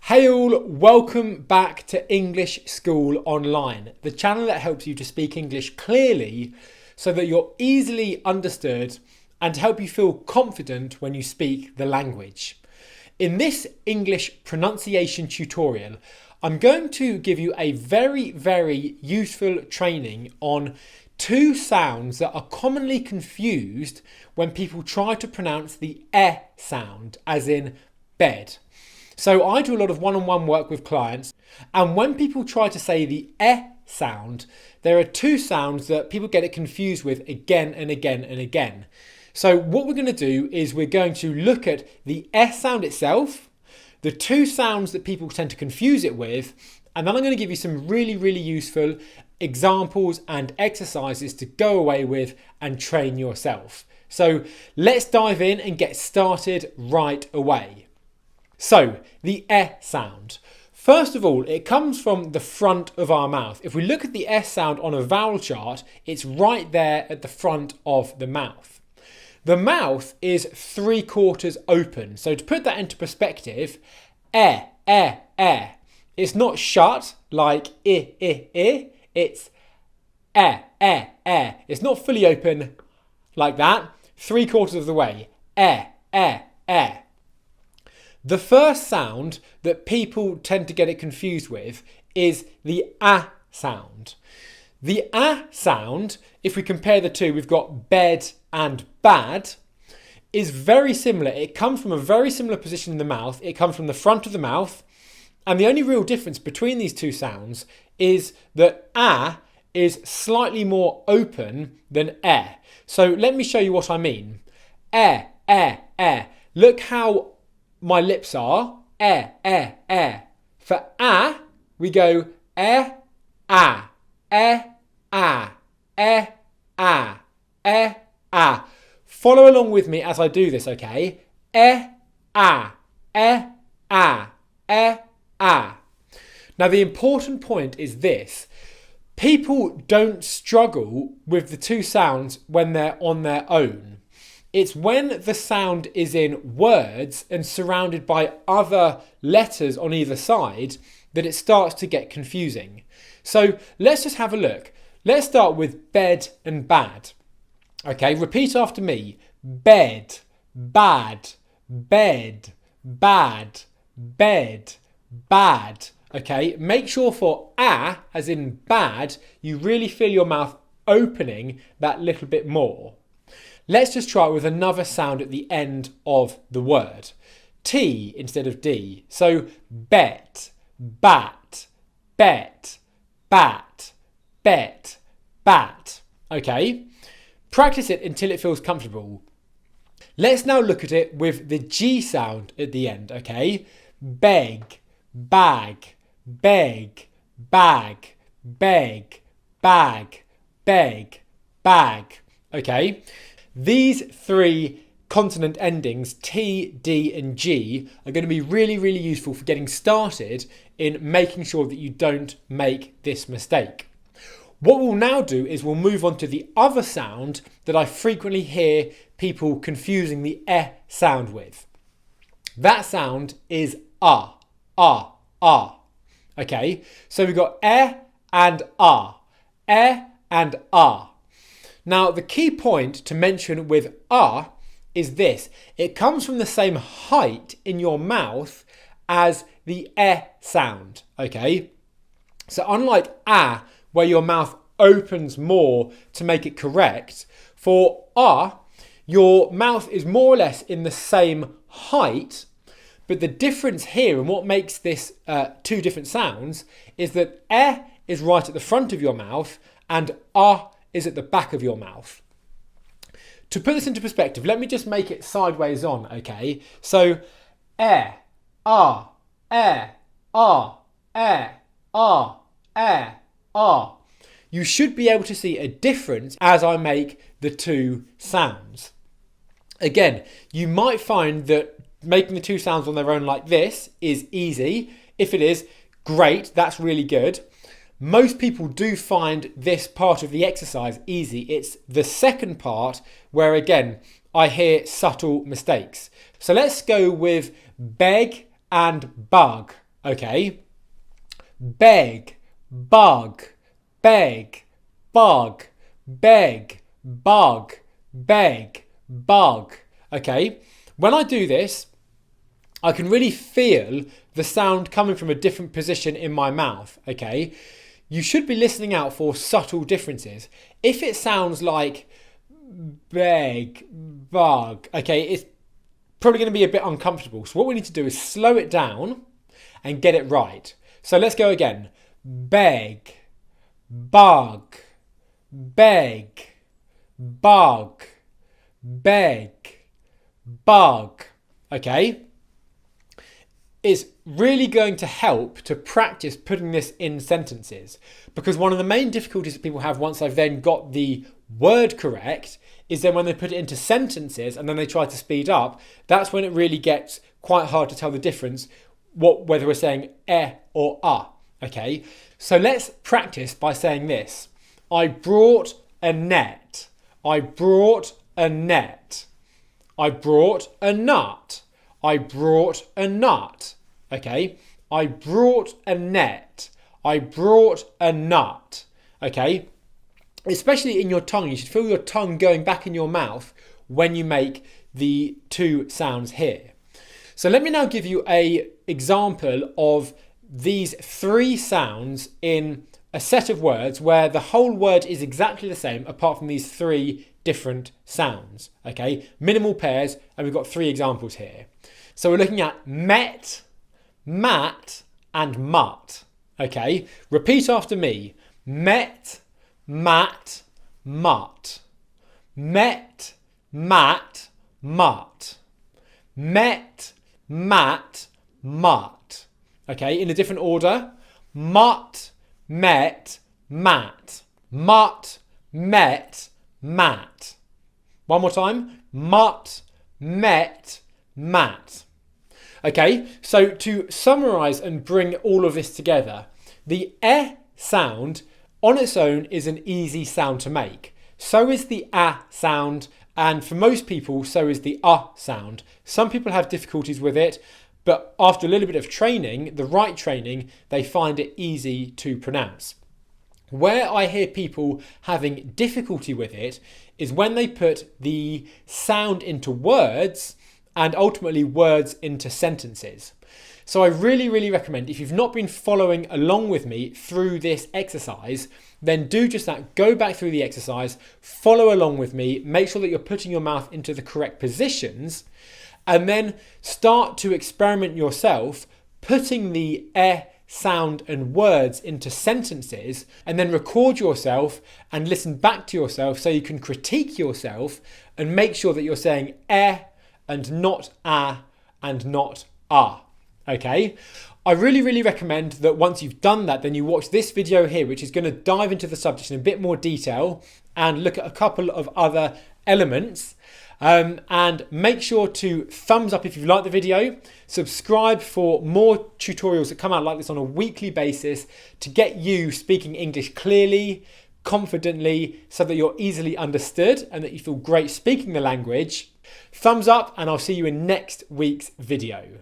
Hey all, welcome back to English School Online, the channel that helps you to speak English clearly so that you're easily understood and to help you feel confident when you speak the language. In this English pronunciation tutorial, I'm going to give you a very useful training on two sounds that are commonly confused when people try to pronounce the E sound, as in bed. So I do a lot of one-on-one work with clients, and when people try to say the E sound, there are two sounds that people get it confused with again and again and again. So what we're going to do is we're going to look at the E sound itself, the two sounds that people tend to confuse it with, and then I'm going to give you some really useful examples and exercises to go away with and train yourself. So let's dive in and get started right away. So, the E sound. First of all, it comes from the front of our mouth. If we look at the S sound on a vowel chart, it's right there at the front of the mouth. The mouth is 3/4 open. So to put that into perspective, E. It's not shut like I. It's E. It's not fully open like that. 3/4 of the way. E. The first sound that people tend to get it confused with is the A sound. The A sound, if we compare the two, we've got bed and bad, is very similar. It comes from a very similar position in the mouth. It comes from the front of the mouth. And the only real difference between these two sounds is that A is slightly more open than E. So let me show you what I mean. E. Look how my lips are. E. For A, we go A. Follow along with me as I do this, okay? A. Now the important point is this. People don't struggle with the two sounds when they're on their own. It's when the sound is in words and surrounded by other letters on either side that it starts to get confusing. So let's just have a look. Let's start with bed and bad. Okay, repeat after me. Bed, bad, bed, bad, bed, bad. Okay, make sure for A, as in bad, you really feel your mouth opening that little bit more. Let's just try it with another sound at the end of the word. T instead of D. So bet, bat, bet, bat, bet, bat. Okay? Practice it until it feels comfortable. Let's now look at it with the G sound at the end, okay? Beg, bag, beg, bag, beg, bag, beg, bag. Okay? These three consonant endings, T, D and G, are going to be really useful for getting started in making sure that you don't make this mistake. What we'll now do is we'll move on to the other sound that I frequently hear people confusing the E sound with. That sound is A. Okay, so we've got E and A. E and A. Now, the key point to mention with A is this. It comes from the same height in your mouth as the E sound, okay? So unlike A, where your mouth opens more to make it correct, for A, your mouth is more or less in the same height, but the difference here and what makes this two different sounds is that E is right at the front of your mouth and A is at the back of your mouth. To put this into perspective, let me just make it sideways on, okay? So, A. You should be able to see a difference as I make the two sounds. Again, you might find that making the two sounds on their own like this is easy. If it is, great, that's really good. Most people do find this part of the exercise easy. It's the second part where, again, I hear subtle mistakes. So let's go with beg and bug. Okay. Beg, bug, beg, bug, beg, bug, beg, bug. Okay. When I do this, I can really feel the sound coming from a different position in my mouth. Okay. You should be listening out for subtle differences. If it sounds like beg, bug, okay, it's probably going to be a bit uncomfortable. So what we need to do is slow it down and get it right. So let's go again. Beg, bug, beg, bug, beg, bug. Okay? It's really going to help to practice putting this in sentences, because one of the main difficulties that people have once they've then got the word correct is then when they put it into sentences and then they try to speed up, that's when it really gets quite hard to tell the difference whether we're saying or okay? So let's practice by saying this. I brought a net. I brought a net. I brought a nut. I brought a nut. Okay? I brought a net. I brought a nut. Okay? Especially in your tongue, you should feel your tongue going back in your mouth when you make the two sounds here. So let me now give you an example of these three sounds in a set of words where the whole word is exactly the same apart from these three different sounds. Okay, minimal pairs, and we've got three examples here. So we're looking at met, mat, and mutt. Okay, repeat after me. Met, mat, mutt. Met, mat, mutt. Met, mat, mutt. Okay, in a different order. Mutt, met, mat. Mutt, met, mat. One more time. Mutt, met, mat. Okay, so to summarize and bring all of this together, the sound on its own is an easy sound to make. So is the sound, and for most people, so is the sound. Some people have difficulties with it, but after a little bit of training, the right training, they find it easy to pronounce. Where I hear people having difficulty with it is when they put the sound into words and ultimately words into sentences. So I really, really recommend, if you've not been following along with me through this exercise, then do just that. Go back through the exercise, follow along with me, make sure that you're putting your mouth into the correct positions, and then start to experiment yourself, putting the sound and words into sentences, and then record yourself and listen back to yourself so you can critique yourself and make sure that you're saying and not and not okay? I really, really recommend that once you've done that, then you watch this video here, which is going to dive into the subject in a bit more detail and look at a couple of other elements. And make sure to thumbs up if you've liked the video, subscribe for more tutorials that come out like this on a weekly basis to get you speaking English clearly, confidently, so that you're easily understood and that you feel great speaking the language. Thumbs up, and I'll see you in next week's video.